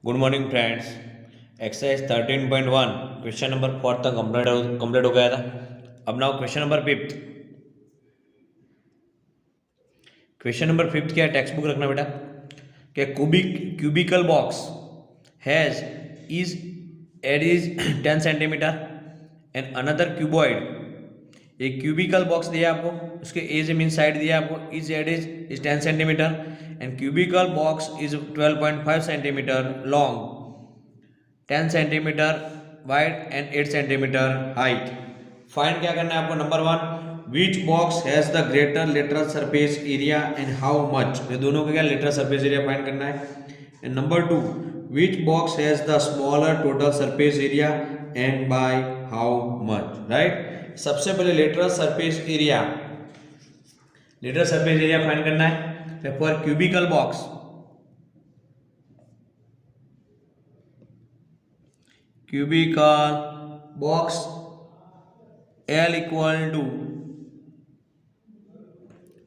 Good morning friends. Exercise 13.1 question number 4 तक complete हो गया था। अब now question number 5। Question number 5 क्या है, टेक्स्ट बुक रखना बेटा। क्या cubical box has is edge is 10 centimetre and another cuboid. एक क्यूबिकल बॉक्स दिया आपको, उसके एज मीन साइड दिया आपको, is edge is 10 centimetre and cubical box is 12.5 centimetre long, 10 centimetre wide and 8 centimetre height. Find क्या करना है आपको। Number 1, which box has the greater lateral surface area and how much. ये दोनों का क्या लेटरल सरफेस एरिया फाइंड करना है। And number 2, which box has the smaller total surface area and by how much. Right, सबसे पहले lateral surface area find करना है for cubical box. Cubical box L equal to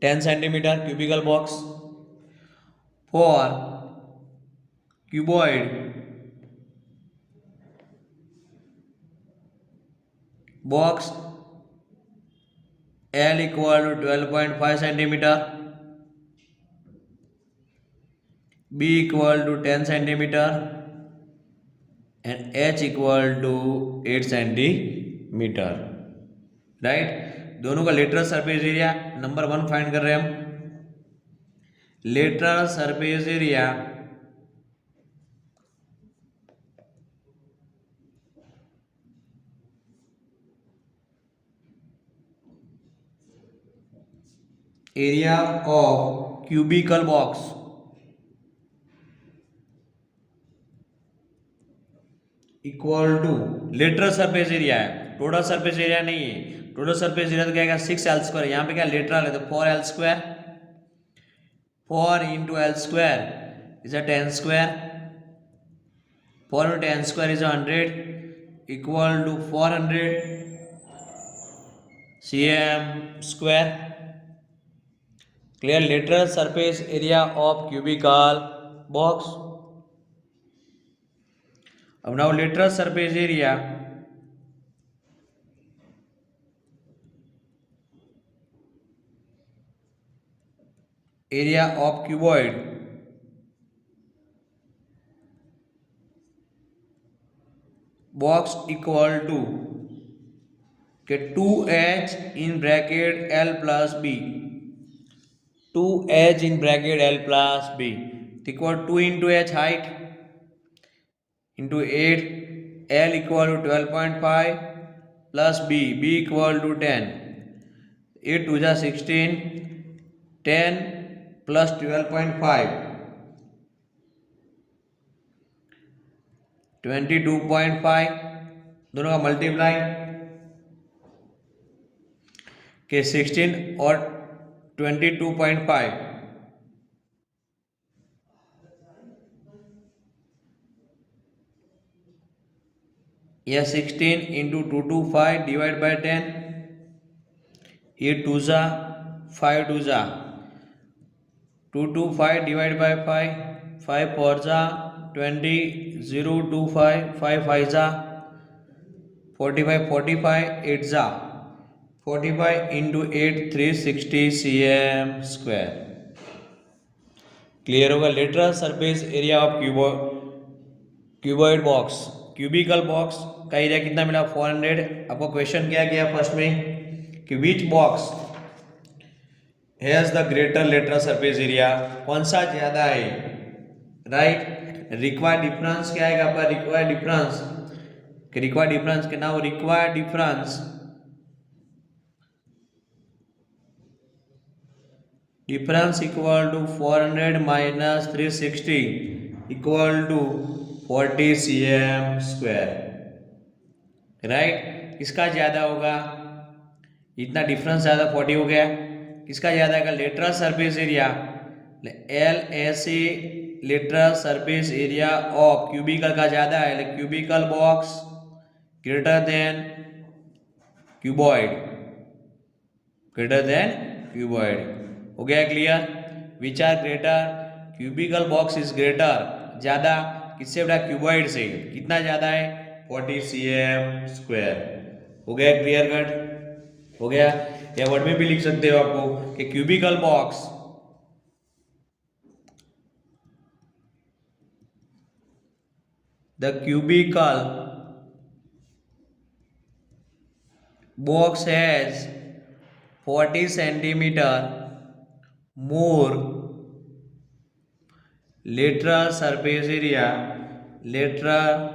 10 centimetre cubical box. For cuboid box L equal to 12.5 centimetre, B equal to 10 centimetre and H equal to 8 centimetre. Right, दोनों का lateral surface area number 1 find कर रहे हैं हम। Lateral surface area of cubical box equal to lateral surface area है, total surface area नहीं है। Total surface area तो क्या है 6L², यहाँ पे क्या लेटरल है तो 4L², 4 into L² is a 10², 4 into 10² is 100 equal to 400 cm²। Clear, lateral surface area of cubical box. अब now lateral surface area of cuboid box equal to के 2H in bracket L plus B, 2H in bracket L plus B equal 2 into H height into 8, L equal to 12.5 plus B equal to 10, 8 2 जा 16, 10 plus 12.5 22.5, दोनों का multiply के 16 और 22.5 या 16 into 225 divide by 10, 8 2 जा 5 2 जा 225 divide by 5, 5 4 जा 20, 0 2 5 5 5 जा 45 45 8 जा 45 इंटू 8 360 cm²। क्लियर होगा। Lateral surface area of cuboid box, cubical box का एरिया कितना मिला 400। आपको क्वेश्चन क्या किया फर्स्ट में कि which box has the greater lateral surface area, कौन सा ज्यादा है। राइट, रिक्वायर्ड डिफरेंस क्या है आपका, रिक्वायर्ड डिफरेंस के now required difference equal to 400 minus 360 equal to 40 cm²। Right, किसका ज्यादा होगा, इतना डिफरेंस ज्यादा 40 हो गया, किसका ज्यादा है lateral surface area LSA, lateral surface area of cubical का ज्यादा है, cubical box greater than cuboid, हो गया clear. Which are greater, cubical box is greater ज्यादा, किससे बड़ा? क्यूबॉइड से। कितना ज़्यादा है? 40 cm²। हो गया क्लियर कट? हो गया। या वर्ड में भी लिख सकते हो आपको कि cubical box the cubical box has 40 centimeter more lateral surface area, lateral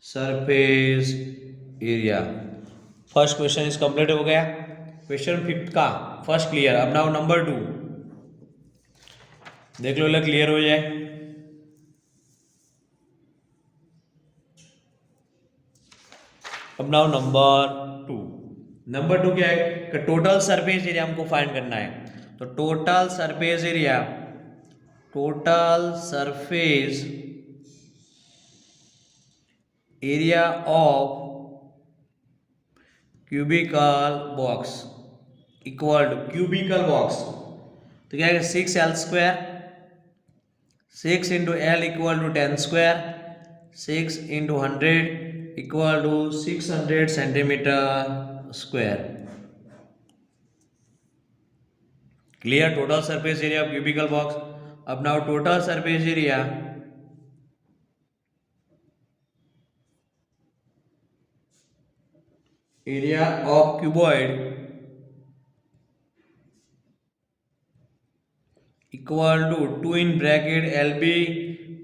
surface area। First question is complete हो गया। क्वेश्चन 5 का फर्स्ट क्लियर। अब नाउ नंबर 2 देख लो, क्लियर हो जाए। अब नाउ नंबर 2 क्या है कि टोटल सरफेस एरिया हमको फाइंड करना है। तो total surface area of cubical box equal to cubical box, तो क्या है 6L², 6 into L equal to 10², 6 into 100 equal to 600 cm²। Clear? Total surface area of cubical box. अब now total surface area of cuboid equal to 2 in bracket LB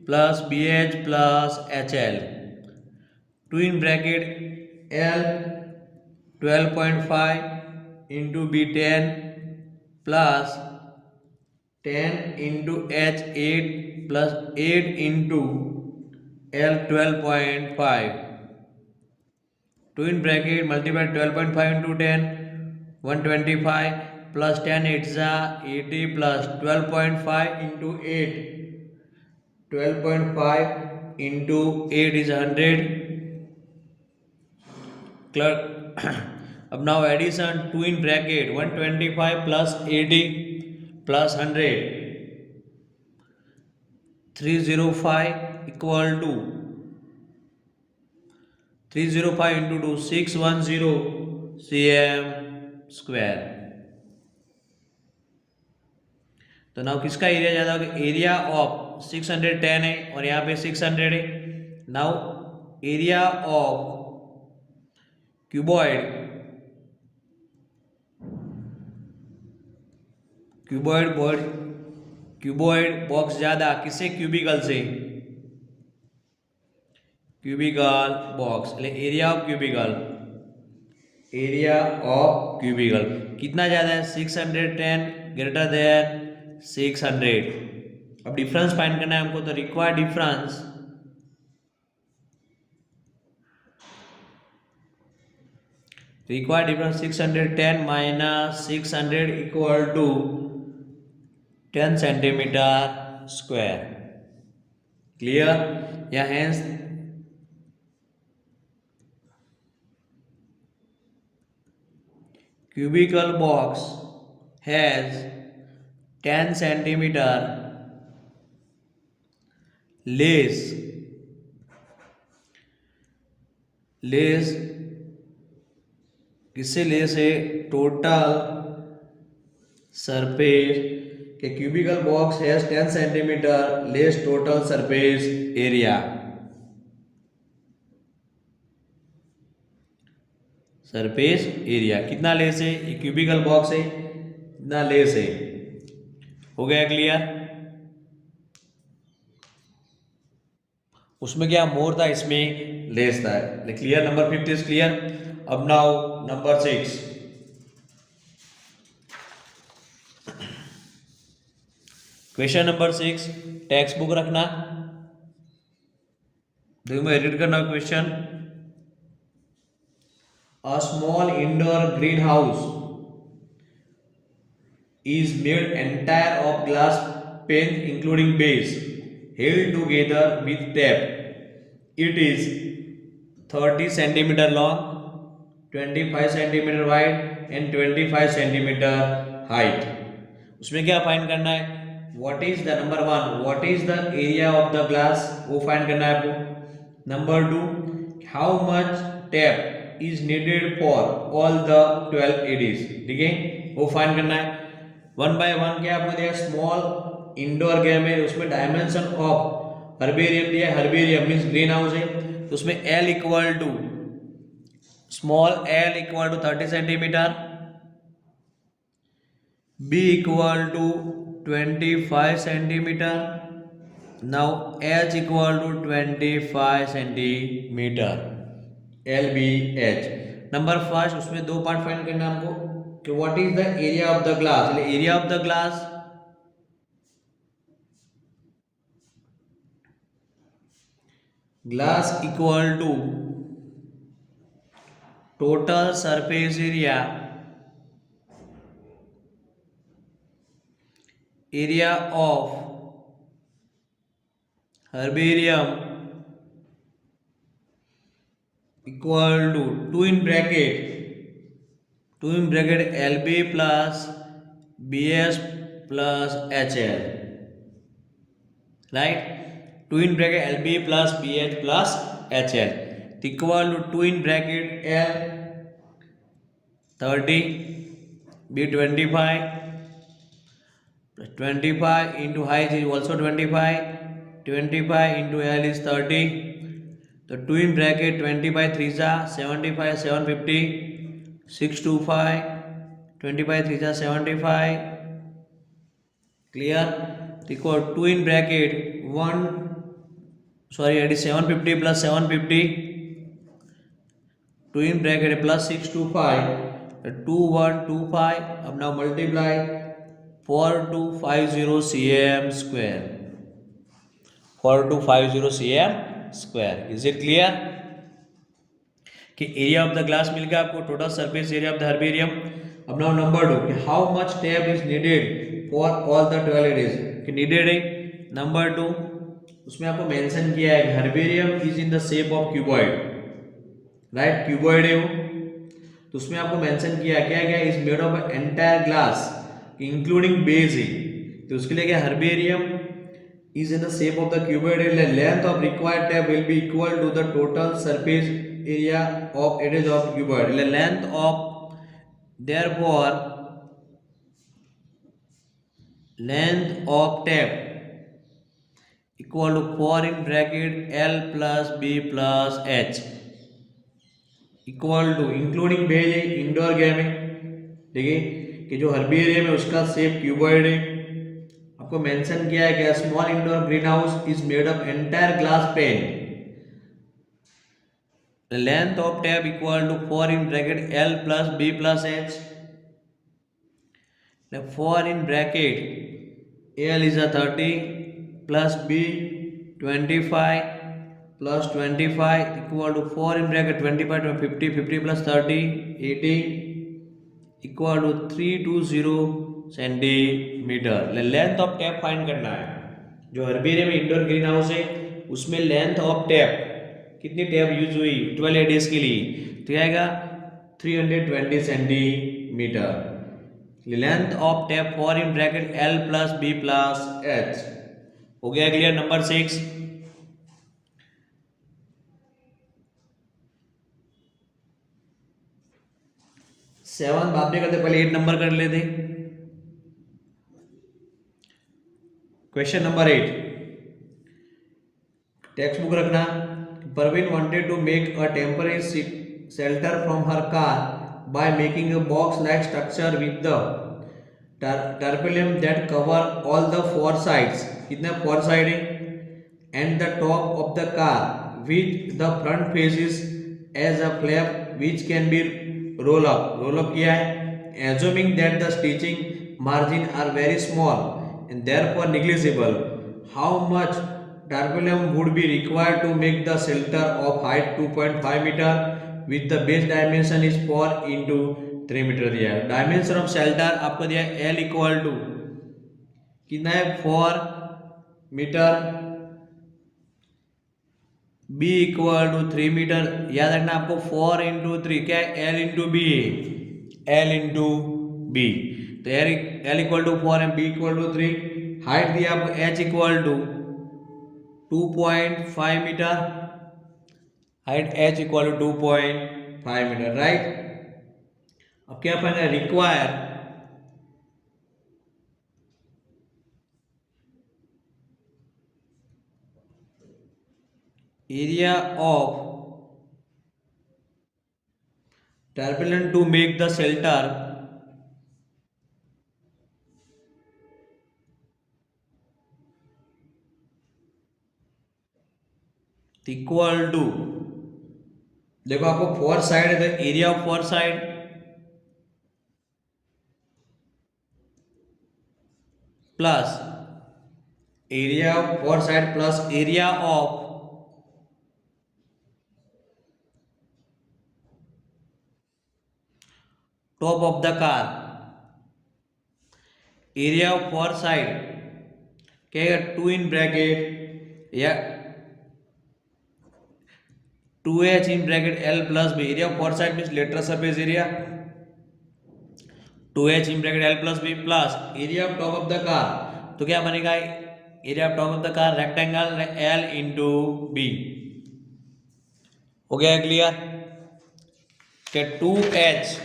plus BH plus HL। 2 in bracket L 12.5 into B 10 plus 10 into H 8 plus 8 into L 12.5। 2 in bracket multiply 12.5 into 10 125 plus 10 8 80 plus 12.5 into 8 12.5 into 8 is 100। अब now addition 2 in bracket 125 plus 80 plus 100 305 equal to 305 into 2 610 cm²। तो now किसका area ज्यादा होगा? Area of 610 है और यहाँ पे 600 है। Now area of cuboid box ज्यादा किससे? क्यूबिकल से। क्यूबिकल बॉक्स એટલે एरिया ऑफ क्यूबिकल कितना ज्यादा है? 610 ग्रेटर देन 600। अब डिफरेंस फाइंड करना है हमको, तो required difference required difference 610 minus 600 equal to 10 cm²। clear? या hence cubical box has 10 cm less किससे लेस है? टोटल सरफेस के cubicle box has 10 centimetre less total surface area. Surface area कितना लेस है? ये क्यूबिकल बॉक्स है, कितना less है। हो गया क्लियर? उसमें क्या मोर था, इसमें लेस था। क्लियर? Number 5 is clear. अब now number 6 question number 6 text book रखना, देखो मैं एडिट करना question. A small indoor greenhouse is made entire of glass pane including base held together with tape. It is 30 centimeter long, 25 centimeter wide and 25 centimeter height। उसमें क्या find करना है? What is the number 1 what is the area of the glass, वो find करना है आपको। Number 2 how much tape is needed for all the 12 edges, ठीक है, वो फाइंड करना है। वन बाय वन क्या आपको दिया, स्मॉल इंडोर गेम है, उसमें डायमेंशन ऑफ हर्बेरियम दिया है, हर्बेरियम मीन्स ग्रीन हाउस है, तो उसमें L equal to small L equal to 30 centimetre, B equal to 25 centimetre, now H equal to 25 centimetre, L B H. Number first उसमें दो part find करना है हमको कि what is the area of the glass, area of the glass glass equal to total surface area of herbarium equal to 2 in bracket LB plus BS plus HL, right? 2 in bracket LB plus BH plus HL equal to 2 in bracket L 30 B 25 plus 25 into height is also 25 into L is 30, तो 2 in bracket 20 by 3 जा 75 750 625 20 by 3 जा 75, clear, equal 2 in bracket 1 sorry it is 750 plus 750 2 in bracket plus 625 2125, अब now multiply 4250 cm square, 4250 cm square. Is it clear कि area of the glass मिल गया आपको, total surface area of the herbarium. अब now number 2 कि how much tape is needed for all the 12 edges, कि needed है number 2, उसमें आपको मेंशन किया है herbarium is in the shape of cuboid, right, cuboid है वो, तो उसमें आपको मेंशन किया क्या क्या, is made of entire glass including base है, तो उसके लिए क्या herbarium is in the shape of the cuboid, length of required tab will be equal to the total surface area of edge of cuboid, length of therefore length of tab equal to 4 in bracket L plus B plus H equal to including base है, indoor game है, ठीक है, कि जो herbarium है उसका shape cuboid है, आपको मेंशन किया है कि small indoor green house is made of entire glass pane, length of tape equal to 4 in bracket L plus B plus H, 4 in bracket L is a 30 plus B 25 plus 25 equal to 4 in bracket 25 to 50 50 plus 30 80 equal to 320 centimetre. Length of tap find करना है, जो herbarium indoor green house है उसमें length of tap कितनी tap use हुई 12 Aedes के लिए, तो आएगा 320 centimetre. Length of tap 4 in bracket L plus B plus H, हो गया क्लियर। नंबर 6 7 बात भी करते, पहले 8 नंबर कर लेते। क्वेश्चन नंबर 8 टेक्स्ट बुक रखना। Parveen wanted to make a temporary shelter from her car by making a box like structure with the tarpaulin that cover all the 4 sides, कितने 4 साइड है, and the top of the car with the front faces as a flap which can be roll up किया है, assuming that the stitching margin are very small and therefore negligible, how much tarpaulin would be required to make the shelter of height 2.5 meter with the base dimension is 4 into 3 metre दिया है। Dimension of shelter आपको दिया है L equal to कितना है 4 metre, B equal to 3 metre, याद रखना आपको 4 इंटू 3 क्या है L इंटू बी है, L इंटू बी, तो L इक्वल टू 4 है, B इक्वल टू 3, हाइट दिया आपको h equal to 2.5 metre, height h equal to 2.5 metre, right. अब क्या पहना है, require area of turbulent to make the shelter equal to, देखो आपको फोर साइड है तो area of four side plus area of four side plus area of top of the car, area of four side क्या है, 2 in bracket या 2h in bracket l plus B, area of four side means lateral surface area 2h in bracket l plus B plus area of top of the car, तो क्या बनेगा, area of top of the car rectangle l into B. हो गया clear, क्या 2h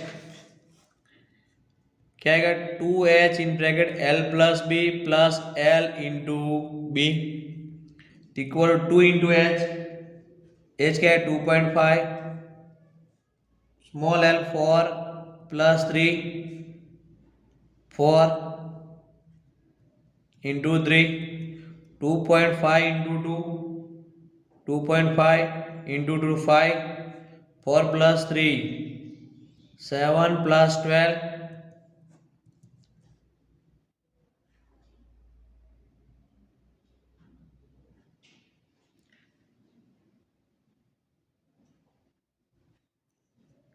क्या आएगा, 2h in bracket l plus B plus l into B equal 2 into h क्या है 2.5, small l 4 plus 3 4 into 3 2.5 into 2 2.5 into 2 5 4 plus 3 7 plus 12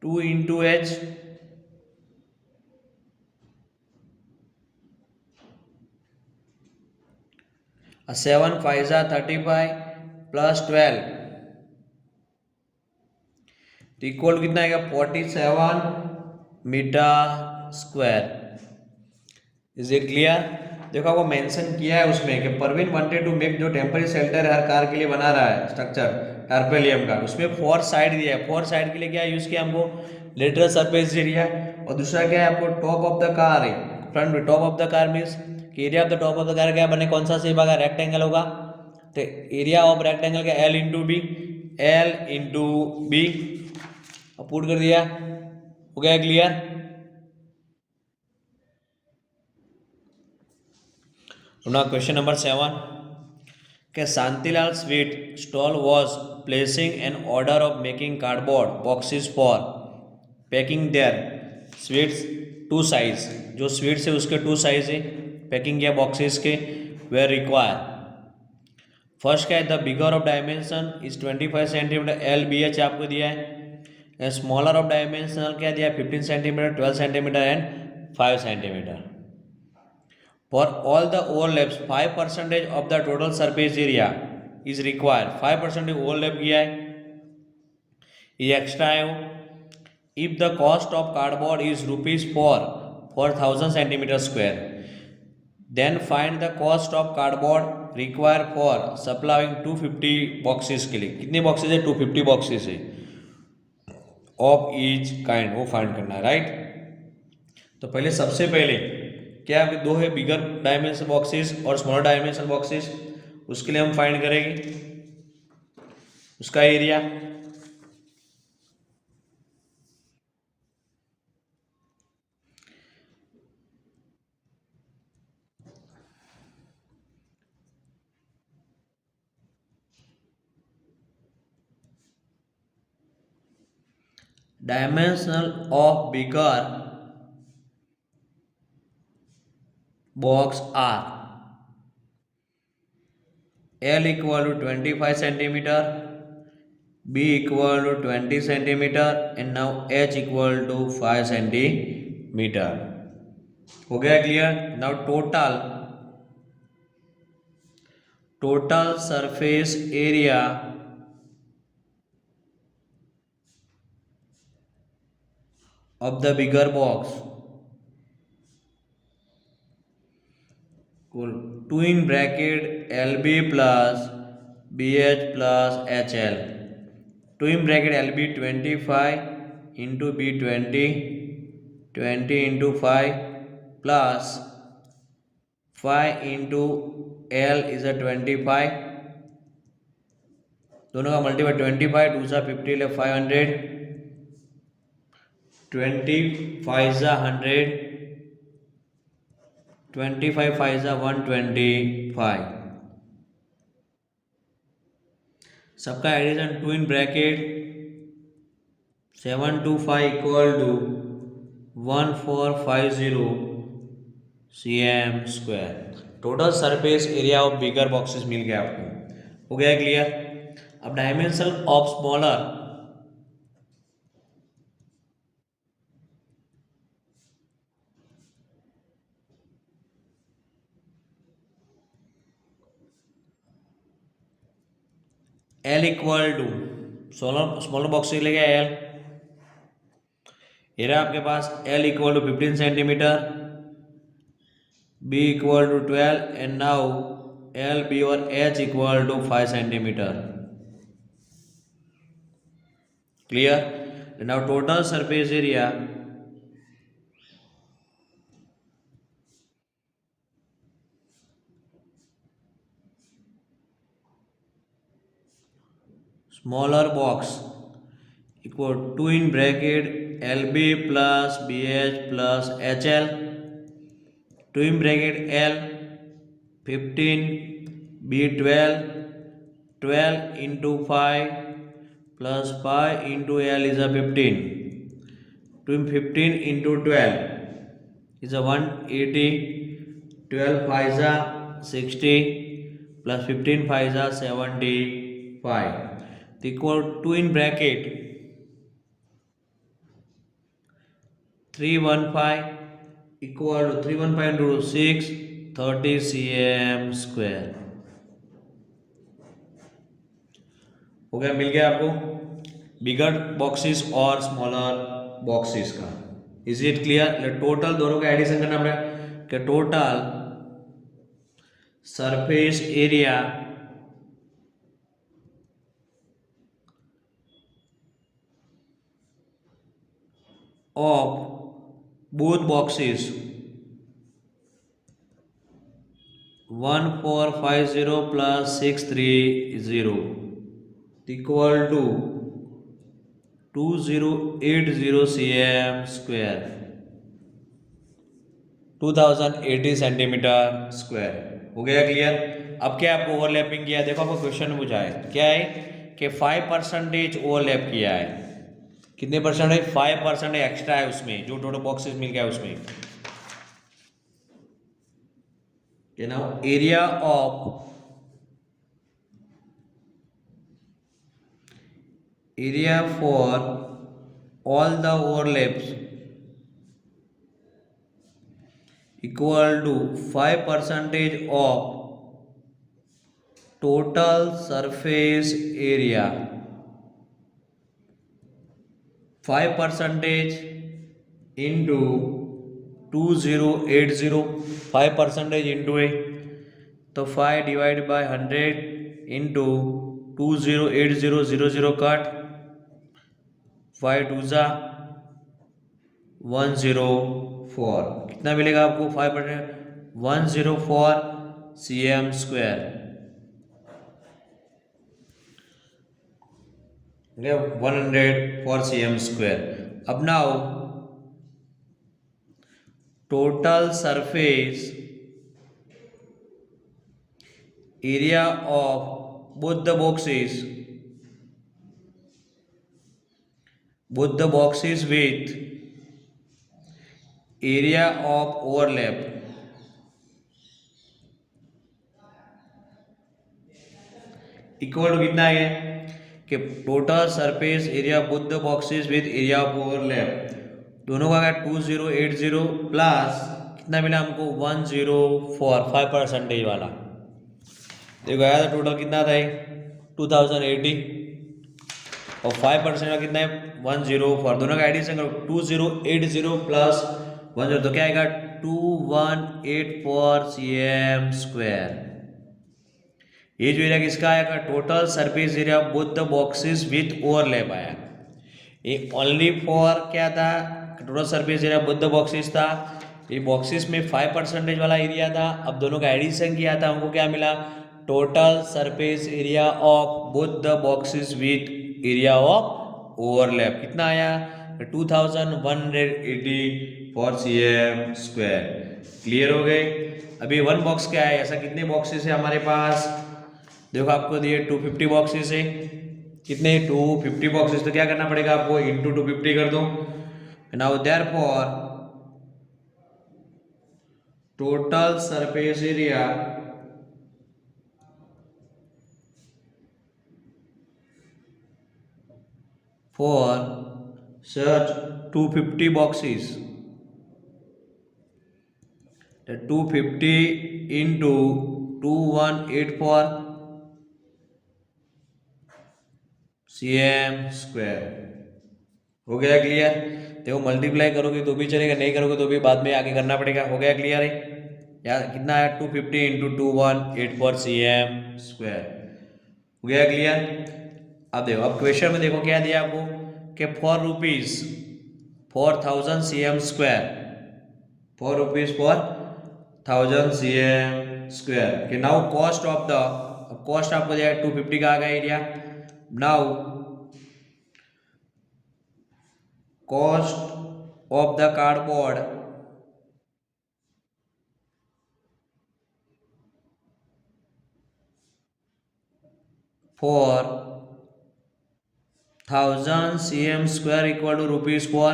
2 into h 7 5 35 plus 12 तो equal कितना आएगा 47 metre square. Is it clear, देखो आपको mention किया है उसमें कि परवीन वांटेड टू मेक, जो टेम्पररी शेल्टर हर कार के लिए बना रहा है स्ट्रक्चर टारपेलियम का, उसमें फोर साइड दिया है, फोर साइड के लिए क्या यूज किया हमको, लेटरल सरफेस एरिया, और दूसरा क्या है आपको टॉप ऑफ द कार है, फ्रंट में top of the car means area of the top of the car क्या बने, कौन सा शेप आएगा, रेक्टेंगल होगा, तो एरिया ऑफ रेक्टेंगल का L into B, L into B put कर दिया, हो गया क्लियर। Now question number 7, कि Shantilal Sweet stall was placing an order of making cardboard boxes for packing their sweets, two size, जो sweets है उसके two size है, packing किया बॉक्सेस के, वेर रिक्वायर, फर्स्ट क्या है, the bigger of dimension is 25 centimetre, L B H आपको दिया है, स्मॉलर ऑफ डायमेंशनल क्या दिया है 15 centimetre, 12 centimetre and 5 centimetre. For all the overlaps 5% of the total surface area is required, 5% overlap किया है, ये एक्स्ट्रा है वो। If the cost of cardboard is rupees for 1000 centimeter square, then find the cost of cardboard required for supplying 250 boxes के लिए, कितने boxes है 250 boxes है ऑफ ईच काइंड, वो फाइंड करना है, राइट। तो पहले सबसे पहले क्या है, दो है बिगर डायमेंशन बॉक्सेस और स्मॉलर डायमेंशन बॉक्सेस, उसके लिए हम फाइंड करेंगे उसका area, dimensional of bigger box are L equal to 25 centimeter, B equal to 20 centimeter and now H equal to 5 centimeter। हो गया clear. Now total surface area of the bigger box two in bracket L B plus B H plus H L. Two in bracket L B 25 into B 20 into 5 plus 5 into L is a 25, दोनों का multiply 25 to सा 50 ले 500, 25 सा 100, 25 5 सा 125। सबका addition to in bracket 7 2 5 equal to 1450 cm square. Total surface area of bigger boxes मिल गया आपको, हो गया क्लियर। अब dimension of smaller, L equal to smaller box ले गया एल, ये रहा आपके पास L equal to 15 centimetre, B equal to 12 and now L B और H equal to 5 centimetre. Clear. Now total surface area smaller box equal to in bracket L B plus B H plus H L, two in bracket L 15 B 12, 12 into 5 plus 5 into L is a 15, two in 15 into 12 is a 180, 12 5 सा 60 plus 15 5 सा 75 equal to in bracket 315 equal to 315 into 6 30 cm square. हो गया, मिल गया आपको bigger boxes और smaller boxes का। Is it clear. Total दोनों का एडिशन करना पड़ेगा कि total surface area of both boxes 1450 plus 630 equal to 2080 cm square, 2080 centimetre square. हो गया क्लियर। अब क्या आपको ओवरलैपिंग किया, देखो आपको क्वेश्चन में पूछा है क्या है कि 5% ओवरलैप किया है। कितने परसेंटेज? 5% एक्स्ट्रा है उसमें, जो टोटल बॉक्सेस मिल गया उसमें। Now area for all the overlaps equal to 5% of total surface area, 5% into 2080, 5% into A तो 5 डिवाइड बाय 100 इंटू 2080 00 कट 5 2 ज़ा 104, कितना मिलेगा आपको 5%? 104 cm स्क्वायर। 104 cm square. अब now total surface area of both the boxes with area of overlap equal to कितना है कि total surface area both the boxes with area of overlap, दोनों का 2080 प्लस कितना मिला हमको 104, 5% वाला। देखो आया था टोटल कितना था 2080 और 5% का कितना है 104, दोनों का एडिशन करो 2080 प्लस 10 तो क्या आएगा 2184 cm²। ये जो एरिया किसका आएगा, total surface area of both the boxes with overlap आया। ये ओनली फॉर क्या था, total surface area both the boxes था। ये बॉक्सेस में 5% वाला एरिया था। अब दोनों का एडिशन किया था, हमको क्या मिला, total surface area of both the boxes with area of overlap कितना आया, 2184 cm²। क्लियर हो गए। अभी वन बॉक्स क्या है, ऐसा कितने बॉक्सेस है हमारे पास, देखो आपको दिए 250 बॉक्सेस है। कितने, 250 बॉक्सेस, तो क्या करना पड़ेगा आपको, इंटू 250 कर दो। Now therefore total surface area for such 250 boxes, the 250 into 2184 cm²। हो गया क्लियर। देखो मल्टीप्लाई करोगे तो भी चलेगा, नहीं करोगे तो भी बाद में आगे करना पड़ेगा। हो गया क्लियर है यार, कितना है, 250 into 2184 cm²। हो गया क्लियर। अब देखो, अब क्वेश्चन में देखो क्या दिया आपको कि 4 रुपीज 4000 cm², 4 रुपीज 4000 cm²। कि now cost of the, cost आपको दिया 250 का आ गया area. Now cost of the cardboard for 1000 cm² equal to rupees for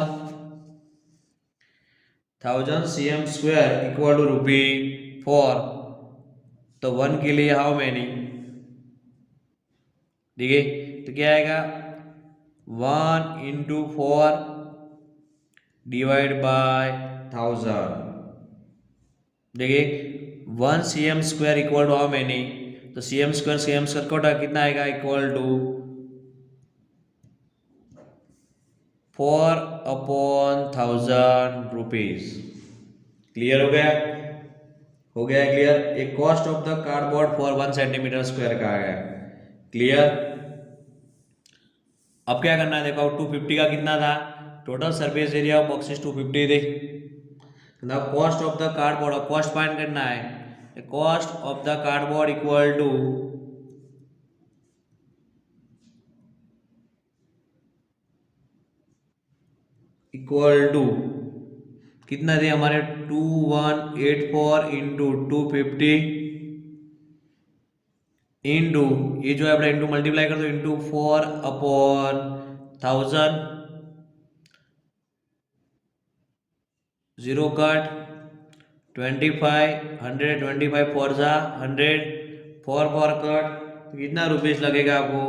1000 cm² equal to rupee for, तो 1 के लिए हाउ मैनी, ठीक है, तो क्या आएगा 1 into 4 डिवाइड बाय 1000। देखिए 1 cm² equal to how many, तो cm² कोटा कितना आएगा, इक्वल टू 4/1000 रुपीज। क्लियर हो गया, हो गया क्लियर। एक cost of the cardboard for 1 cm² का आ गया। क्लियर। अब क्या करना है, देखो 250 का कितना था, total surface area of boxes 250 थे। Now cost of the cardboard, cost find करना है, cost of the cardboard equal to कितना थे हमारे 2184 इंटू 250 इंटू, ये जो है अपना इंटू मल्टीप्लाई कर दो, इंटू 4/1000, 0 कट 25, 125 4 जा 100, 4 कट, तो कितना रुपीज लगेगा आपको,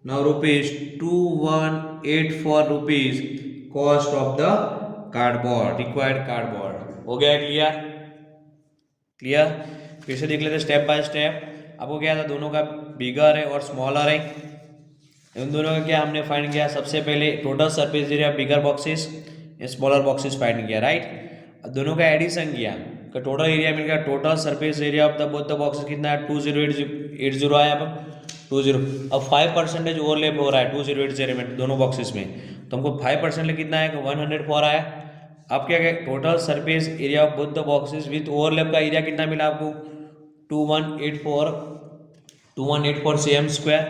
9 rupees, 2184 rupees cost of the cardboard, required cardboard. हो गया क्लियर। क्लियर। फिर से देख लेते स्टेप बाय स्टेप। आपको क्या था, दोनों का बिगर है और स्मॉलर है, इन दोनों का क्या हमने फाइंड किया, सबसे पहले टोटल सरफेस एरिया बिगर बॉक्सेस, स्मॉलर बॉक्सेस फाइंड किया, राइट। अब दोनों का एडिशन किया तो टोटल एरिया मिल गया, total surface area of the both the boxes कितना है, 2080 आया। अब 20, अब 5% ओवरलैप हो रहा है 2080 में दोनों बॉक्सेस में, तो हमको 5% कितना है, 104 आया। अब क्या total surface area of both the boxes with overlap का एरिया कितना मिला आपको, 2184 cm²।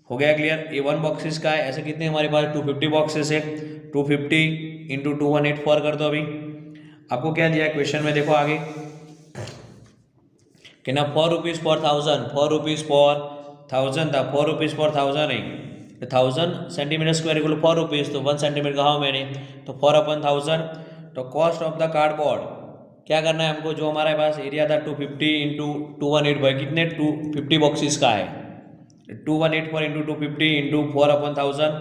हो गया क्लियर। ये 1 बॉक्सेस का है, ऐसे कितने हमारे पास 250 बॉक्सेस है, 250 इंटू 2184 कर दो। अभी आपको क्या दिया है क्वेश्चन में, देखो आगे कि ना 4 रुपीज फॉर 1000, 4 रुपीज फॉर 1000 था, 4 रुपीज फॉर 1000 है, 1000 cm² इक्वल 4 रुपीज, तो 1 सेंटीमीटर कहा मैंने, तो 4/1000। तो कॉस्ट ऑफ द कार्डबोर्ड क्या करना है हमको, जो हमारे पास एरिया था 250 इंटू 2184, कितने 250 बॉक्सेस का है, 2184 इंटू 250 इंटू 4/1000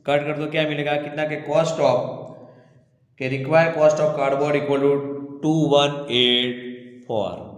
कट कर दो, क्या मिलेगा, कितना के कॉस्ट ऑफ के required cost of cardboard equal to 2184।